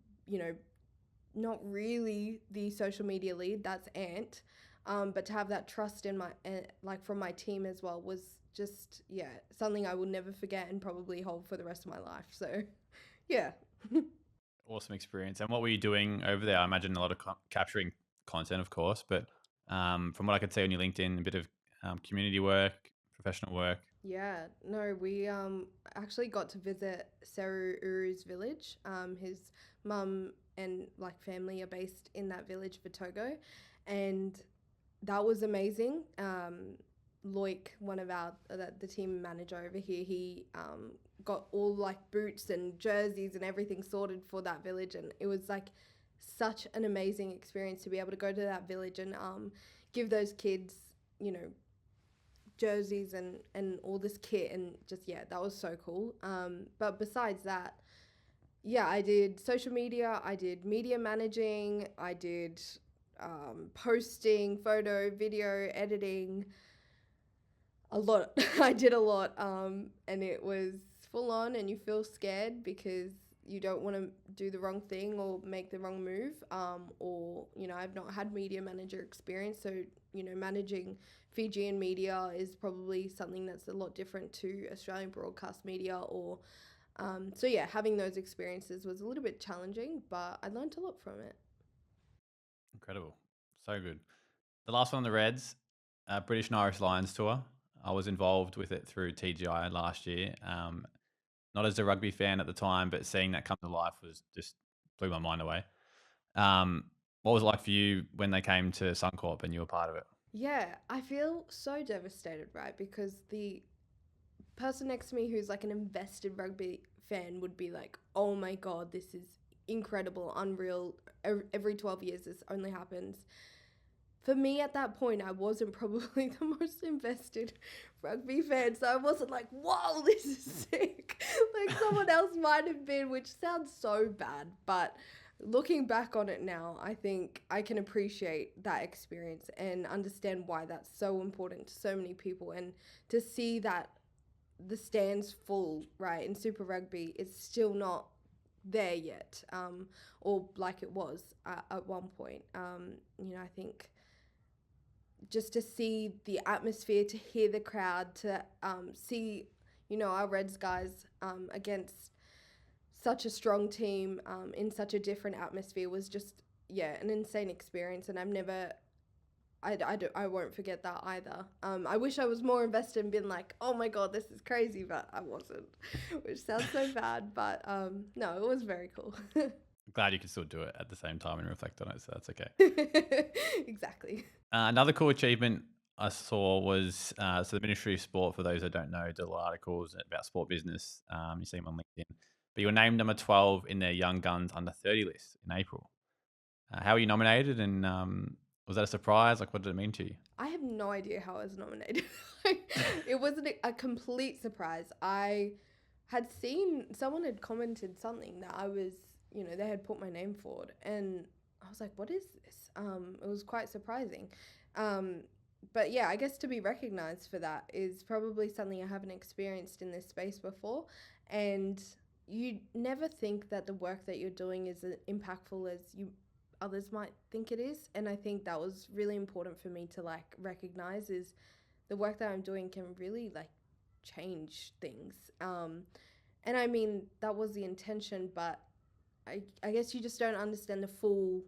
not really the social media lead, that's Ant, but to have that trust in from my team as well was just, something I will never forget and probably hold for the rest of my life. So, yeah. Awesome experience. And what were you doing over there? I imagine a lot of capturing content, of course, but from what I could see on your LinkedIn, a bit of community work, professional work. Yeah, no, we actually got to visit Seru Uru's village. His mum and like family are based in that village, Vitogo, and that was amazing. Loic, one of the team manager over here, he got all like boots and jerseys and everything sorted for that village, and it was like such an amazing experience to be able to go to that village and give those kids, jerseys and all this kit, and just that was so cool. But besides that, I did social media, I did media managing, I did posting, photo, video, editing, a lot. I did a lot, and it was full on, and you feel scared because you don't want to do the wrong thing or make the wrong move, or I've not had media manager experience, so managing Fijian media is probably something that's a lot different to Australian broadcast media, or having those experiences was a little bit challenging, but I learned a lot from it. Incredible. So good. The last one on the Reds, British and Irish Lions tour. I was involved with it through TGI last year. Not as a rugby fan at the time, but seeing that come to life was just blew my mind away. What was it like for you when they came to Suncorp and you were part of it? Yeah, I feel so devastated, right? Because the person next to me who's like an invested rugby fan would be like, oh my God, this is incredible, unreal. Every 12 years this only happens. For me at that point, I wasn't probably the most invested rugby fan, so I wasn't like, whoa, this is sick. Like someone else might have been, which sounds so bad, but looking back on it now, I think I can appreciate that experience and understand why that's so important to so many people, and to see that the stands full, right, in Super Rugby, it's still not there yet, or like it was at one point. I think just to see the atmosphere, to hear the crowd, to see, our Reds guys against such a strong team in such a different atmosphere was just, an insane experience. And I won't forget that either. I wish I was more invested and been like, oh my God, this is crazy, but I wasn't, which sounds so bad. But no, it was very cool. Glad you could still do it at the same time and reflect on it, so that's okay. Exactly. Another cool achievement I saw was so the Ministry of Sport, for those that don't know, did a lot of articles about sport business. You see them on LinkedIn. But you were named number 12 in their Young Guns under 30 list in April. How were you nominated, and was that a surprise? Like, what did it mean to you? I have no idea how I was nominated. It wasn't a complete surprise. I had seen someone had commented something that I was, they had put my name forward, and I was like, what is this? It was quite surprising. But yeah, I guess to be recognized for that is probably something I haven't experienced in this space before. And you never think that the work that you're doing is as impactful as others might think it is. And I think that was really important for me to recognize, is the work that I'm doing can really change things. And I mean, that was the intention, but I guess you just don't understand the full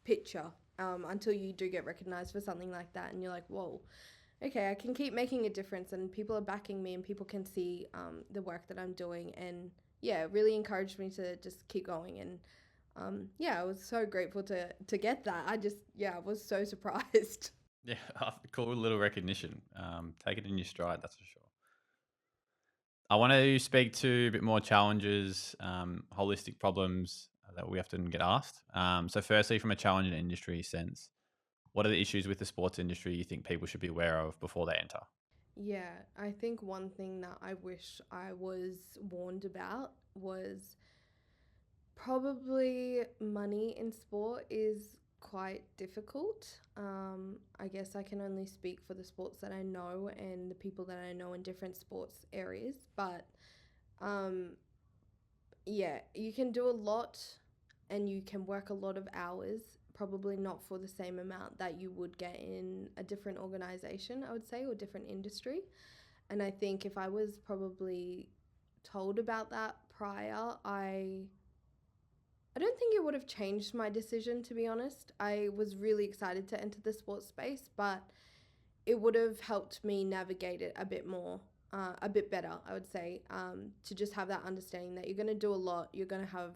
picture until you do get recognized for something like that. And you're like, whoa, okay, I can keep making a difference, and people are backing me, and people can see the work that I'm doing. And yeah, it really encouraged me to just keep going. And I was so grateful to get that. I was so surprised. Yeah, cool little recognition. Take it in your stride, that's for sure. I want to speak to a bit more challenges, holistic problems that we often get asked. So firstly, from a challenge and industry sense, what are the issues with the sports industry you think people should be aware of before they enter? Yeah, I think one thing that I wish I was warned about was probably money in sport is quite difficult. I guess I can only speak for the sports that I know and the people that I know in different sports areas. But you can do a lot and you can work a lot of hours, probably not for the same amount that you would get in a different organization, I would say, or different industry. And I think if I was probably told about that prior, I don't think it would have changed my decision, to be honest. I was really excited to enter the sports space, but it would have helped me navigate it a bit more, a bit better, I would say, to just have that understanding that you're going to do a lot, you're going to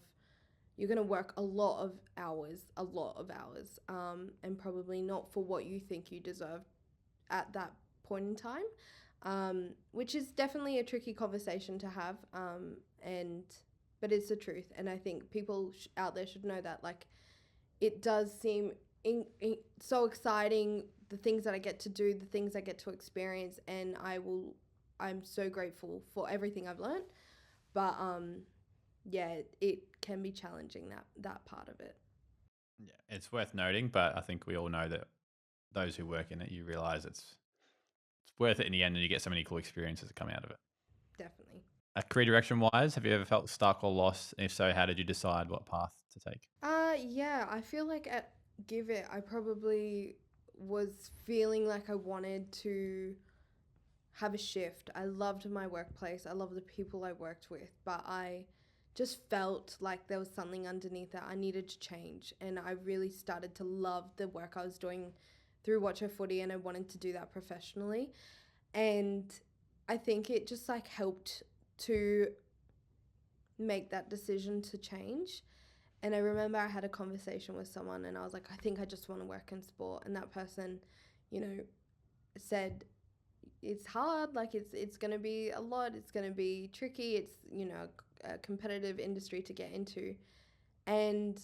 work a lot of hours, and probably not for what you think you deserve at that point in time, which is definitely a tricky conversation to have, but it's the truth. And I think people out there should know that, it does seem so exciting, the things that I get to do, the things I get to experience, and I'm so grateful for everything I've learned. But it can be challenging, that part of it. Yeah, it's worth noting, but I think we all know that those who work in it, you realize it's worth it in the end, and you get so many cool experiences that come out of it. Definitely. Career direction wise, have you ever felt stuck or lost? And if so, how did you decide what path to take? I feel like at GIVIT, I probably was feeling like I wanted to have a shift. I loved my workplace. I love the people I worked with, but I just felt like there was something underneath that I needed to change. And I really started to love the work I was doing through Watch Her Footy, and I wanted to do that professionally. And I think it just helped to make that decision to change. And I remember I had a conversation with someone, and I was like, I think I just want to work in sport. And that person, said, it's hard, it's going to be a lot, it's going to be tricky, it's, a competitive industry to get into. And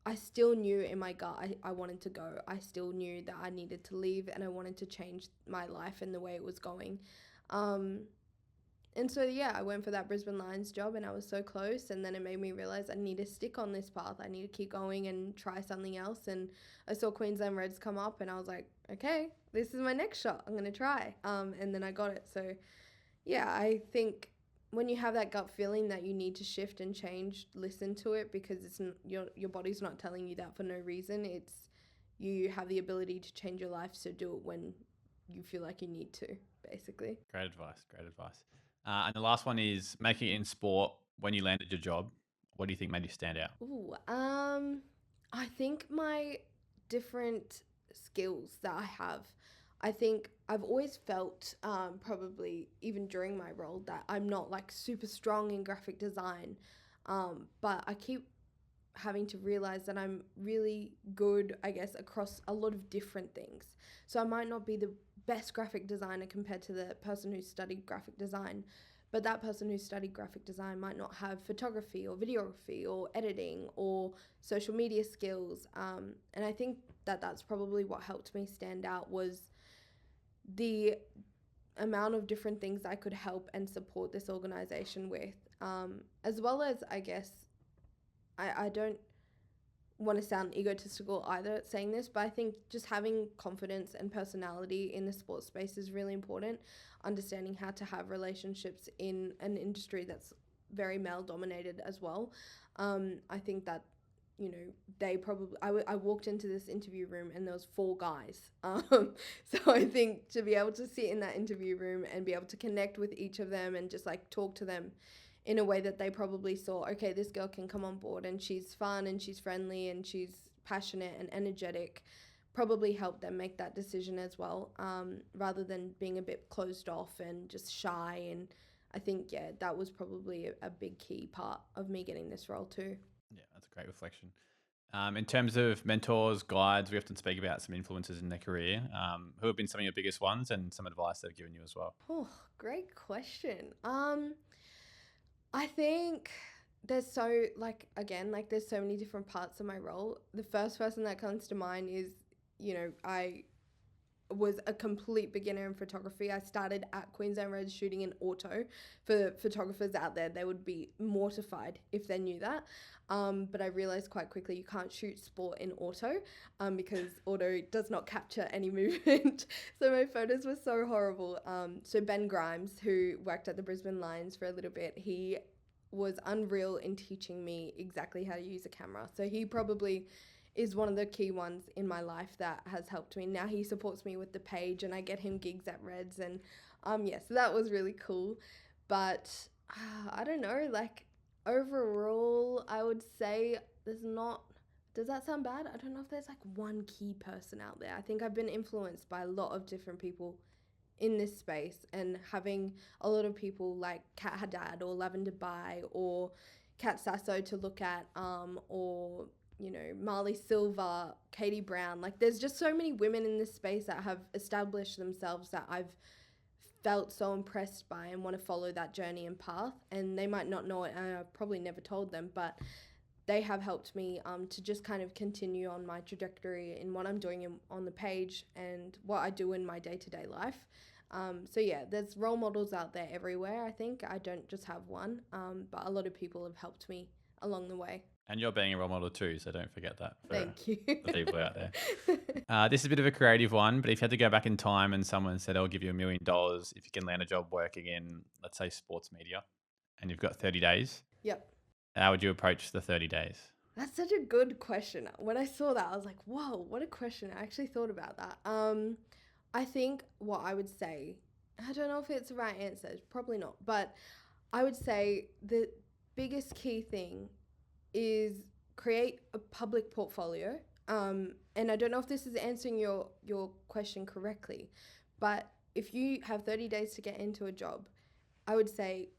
I still knew in my gut I wanted to go. I still knew that I needed to leave, and I wanted to change my life and the way it was going. And so, yeah, I went for that Brisbane Lions job and I was so close. And then it made me realize I need to stick on this path. I need to keep going and try something else. And I saw Queensland Reds come up and I was like, okay, this is my next shot. I'm going to try. And then I got it. So, yeah, I think when you have that gut feeling that you need to shift and change, listen to it, because your body's not telling you that for no reason. It's you have the ability to change your life, so do it when you feel like you need to, basically. Great advice. Great advice. And the last one is making it in sport when you landed your job. What do you think made you stand out? Ooh, I think my different skills that I have. I think I've always felt, probably even during my role, that I'm not like super strong in graphic design, but I keep having to realize that I'm really good, I guess, across a lot of different things. So I might not be the best graphic designer compared to the person who studied graphic design, but that person who studied graphic design might not have photography or videography or editing or social media skills. And I think that that's probably what helped me stand out, was the amount of different things I could help and support this organization with, as well as, I guess, I don't want to sound egotistical either saying this, but I think just having confidence and personality in the sports space is really important. Understanding how to have relationships in an industry that's very male dominated as well. I think that, you know, they probably, I walked into this interview room and there was 4 guys. So I think to be able to sit in that interview room and be able to connect with each of them and just like talk to them in a way that they probably saw, okay, this girl can come on board and she's fun and she's friendly and she's passionate and energetic, probably helped them make that decision as well, rather than being a bit closed off and just shy. And I think, yeah, that was probably a big key part of me getting this role too. Yeah, that's a great reflection. In terms of mentors, guides, we often speak about some influences in their career. Who have been some of your biggest ones and some advice they've given you as well? Oh, great question. I think there's so, like, again, like there's so many different parts of my role. The first person that comes to mind is, you know, I was a complete beginner in photography. I started at Queensland Reds shooting in auto. For photographers out there, they would be mortified if they knew that. But I realized quite quickly you can't shoot sport in auto, because auto does not capture any movement. So my photos were so horrible. So Ben Grimes, who worked at the Brisbane Lions for a little bit, he was unreal in teaching me exactly how to use a camera. So he probably is one of the key ones in my life that has helped me. Now he supports me with the page and I get him gigs at Reds, and yeah, so that was really cool. But I don't know, like overall I would say there's not, does that sound bad? I don't know if there's like one key person out there. I think I've been influenced by a lot of different people in this space, and having a lot of people like Kat Haddad or Lavender Bai or Kat Sasso to look at, or you know, Marley Silva, Katie Brown. Like there's just so many women in this space that have established themselves that I've felt so impressed by and want to follow that journey and path. And they might not know it, and I've probably never told them, but they have helped me to just kind of continue on my trajectory in what I'm doing on the page and what I do in my day-to-day life. So yeah, there's role models out there everywhere. I think I don't just have one, but a lot of people have helped me along the way. And you're being a role model too, so don't forget that for Thank you. the people out there. This is a bit of a creative one, but if you had to go back in time and someone said, I'll give you $1 million if you can land a job working in, let's say, sports media, and you've got 30 days. Yep. How would you approach the 30 days? That's such a good question. When I saw that, I was like, whoa, what a question. I actually thought about that. I think what I would say, I don't know if it's the right answer, probably not, but I would say the biggest key thing is create a public portfolio. And I don't know if this is answering your question correctly, but if you have 30 days to get into a job, I would say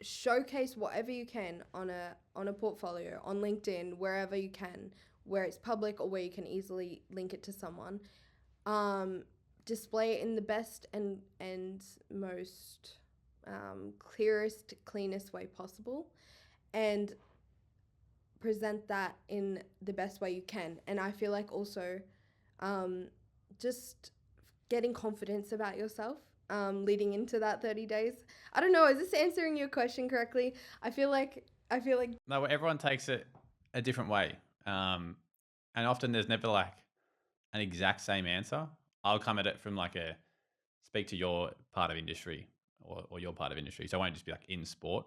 showcase whatever you can on a portfolio, on LinkedIn, wherever you can, where it's public or where you can easily link it to someone. Display it in the best and most clearest, cleanest way possible, and present that in the best way you can. And I feel like also just getting confidence about yourself leading into that 30 days. I don't know. Is this answering your question correctly? I feel like No, everyone takes it a different way. And often there's never like an exact same answer. I'll come at it from like speak to your part of industry or your part of industry. So I won't just be like in sport.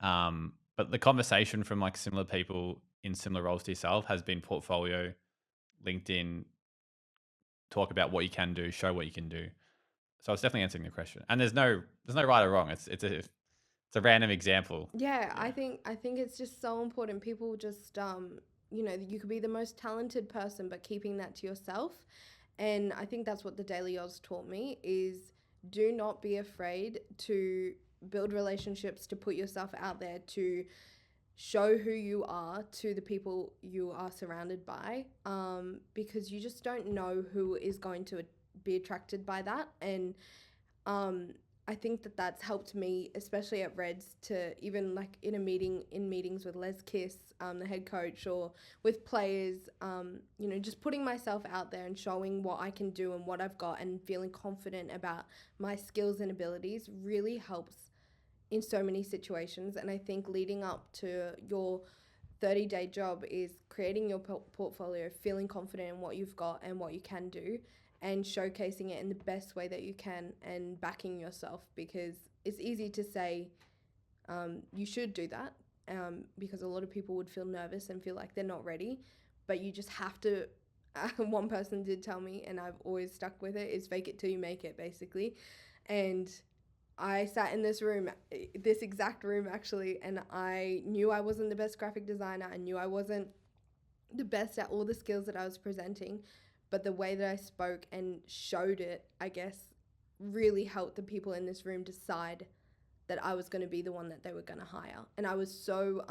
But the conversation from like similar people in similar roles to yourself has been portfolio, LinkedIn, talk about what you can do, show what you can do. So it's definitely answering the question. And there's no right or wrong. It's a random example. Yeah, I think it's just so important. People just you could be the most talented person, but keeping that to yourself. And I think that's what the Daily Aus taught me is do not be afraid to build relationships, to put yourself out there, to show who you are to the people you are surrounded by, because you just don't know who is going to be attracted by that. And I think that's helped me, especially at Reds, to even like in meetings with Les Kiss, the head coach, or with players, just putting myself out there and showing what I can do and what I've got and feeling confident about my skills and abilities really helps in so many situations. And I think leading up to your 30-day job is creating your portfolio, feeling confident in what you've got and what you can do, and showcasing it in the best way that you can and backing yourself, because it's easy to say you should do that because a lot of people would feel nervous and feel like they're not ready, but you just have to one person did tell me, and I've always stuck with it, is fake it till you make it, basically. And I sat in this exact room actually, and I knew I wasn't the best graphic designer. I knew I wasn't the best at all the skills that I was presenting, but the way that I spoke and showed it, I guess, really helped the people in this room decide that I was going to be the one that they were going to hire. And I was so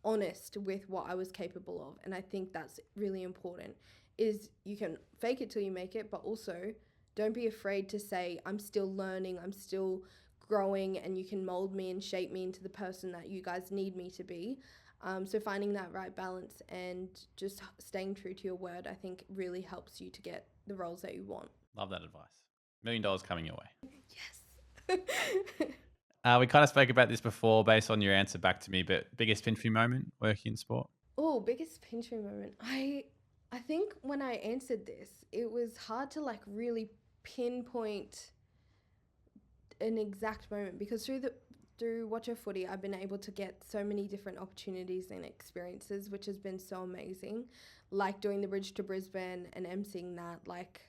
honest with what I was capable of. And I think that's really important, is you can fake it till you make it, but also don't be afraid to say, I'm still learning, I'm still growing, and you can mold me and shape me into the person that you guys need me to be. So finding that right balance and just staying true to your word, I think really helps you to get the roles that you want. Love that advice. $1 million coming your way. Yes. We kind of spoke about this before based on your answer back to me, but biggest pinch me moment working in sport? Oh, biggest pinch me moment. I think when I answered this, it was hard to like really pinpoint an exact moment, because through Watch Her Footy, I've been able to get so many different opportunities and experiences, which has been so amazing. Like doing the Bridge to Brisbane and MCing that, like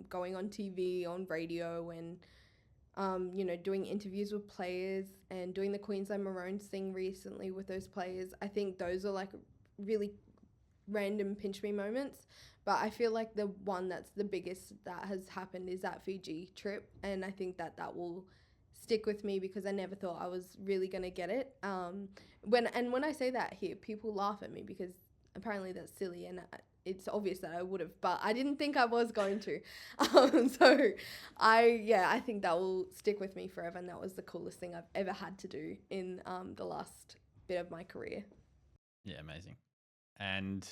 going on TV, on radio, and doing interviews with players and doing the Queensland Maroons thing recently with those players. I think those are like really random pinch me moments. But I feel like the one that's the biggest that has happened is that Fiji trip. And I think that will stick with me, because I never thought I was really going to get it. When I say that here, people laugh at me because apparently that's silly, and it's obvious that I would have, but I didn't think I was going to. So I think that will stick with me forever, and that was the coolest thing I've ever had to do in the last bit of my career. Yeah, amazing. And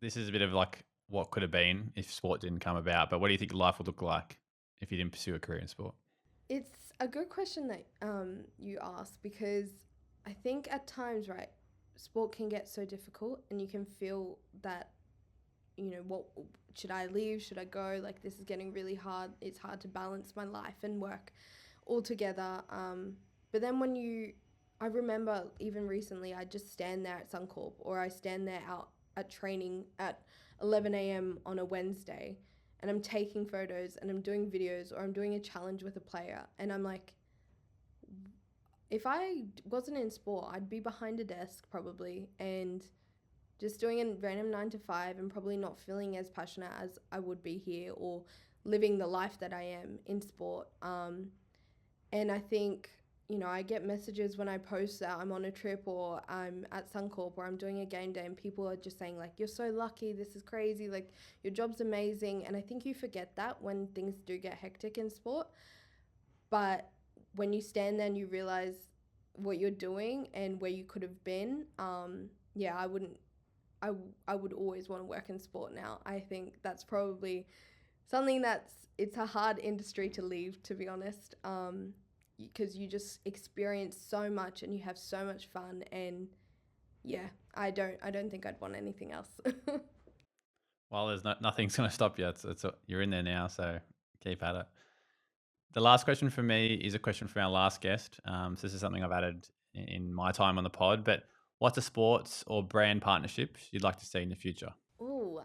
this is a bit of like what could have been if sport didn't come about, but what do you think life would look like if you didn't pursue a career in sport? It's a good question that you ask, because I think at times, right, sport can get so difficult, and you can feel that, what should I leave? Should I go? Like, this is getting really hard. It's hard to balance my life and work all together. But then I remember even recently, I just stand there at Suncorp, or I stand there out at training at 11 a.m. on a Wednesday, and I'm taking photos and I'm doing videos, or I'm doing a challenge with a player, and I'm like, if I wasn't in sport, I'd be behind a desk probably and just doing a random 9 to 5 and probably not feeling as passionate as I would be here, or living the life that I am in sport. And I think, I get messages when I post that I'm on a trip or I'm at Suncorp or I'm doing a game day, and people are just saying like, you're so lucky, this is crazy, like your job's amazing. And I think you forget that when things do get hectic in sport. But when you stand there and you realize what you're doing and where you could have been, I would always want to work in sport now. I think that's probably something it's a hard industry to leave, to be honest, because you just experience so much and you have so much fun, and yeah, I don't think I'd want anything else. Well, there's nothing's going to stop you. You're in there now, so keep at it. The last question for me is a question from our last guest. So this is something I've added in my time on the pod, but what's a sports or brand partnership you'd like to see in the future? Oh,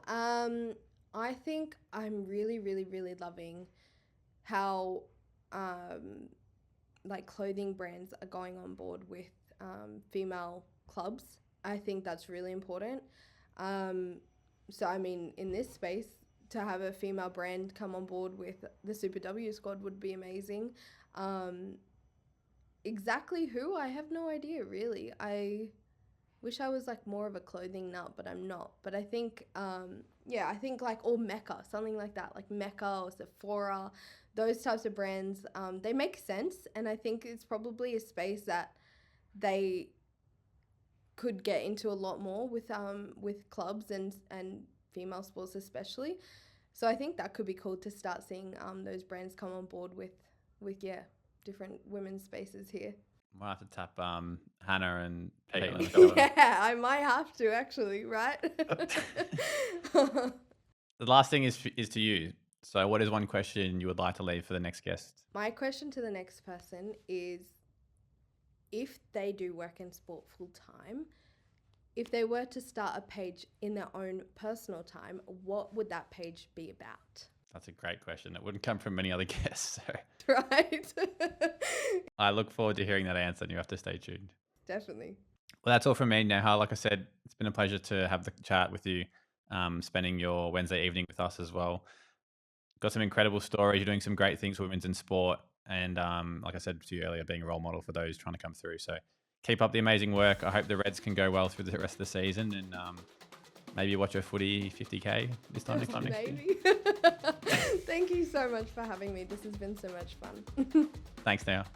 I think I'm really, really, really loving how like clothing brands are going on board with female clubs. I think that's really important. So I mean, in this space, to have a female brand come on board with the Super W squad would be amazing. Exactly who? I have no idea, really. I wish I was like more of a clothing nut, but I'm not. But I think, I think like or Mecca, something like that, like Mecca or Sephora, those types of brands, they make sense. And I think it's probably a space that they could get into a lot more with clubs and female sports especially. So I think that could be cool to start seeing those brands come on board with different women's spaces here. We'll have to tap Hannah and Pete. Yeah, I might have to actually, right? The last thing is to you. So what is one question you would like to leave for the next guest? My question to the next person is, if they do work in sport full time, if they were to start a page in their own personal time, what would that page be about? That's a great question. It wouldn't come from many other guests. So. Right. I look forward to hearing that answer, and you have to stay tuned. Definitely. Well, that's all from me, Neha. Like I said, it's been a pleasure to have the chat with you, spending your Wednesday evening with us as well. Got some incredible stories. You're doing some great things for women's in sport. And like I said to you earlier, being a role model for those trying to come through. So keep up the amazing work. I hope the Reds can go well through the rest of the season, and maybe watch Her Footy 50K this time next Maybe. year. Thank you so much for having me. This has been so much fun. Thanks, Neha.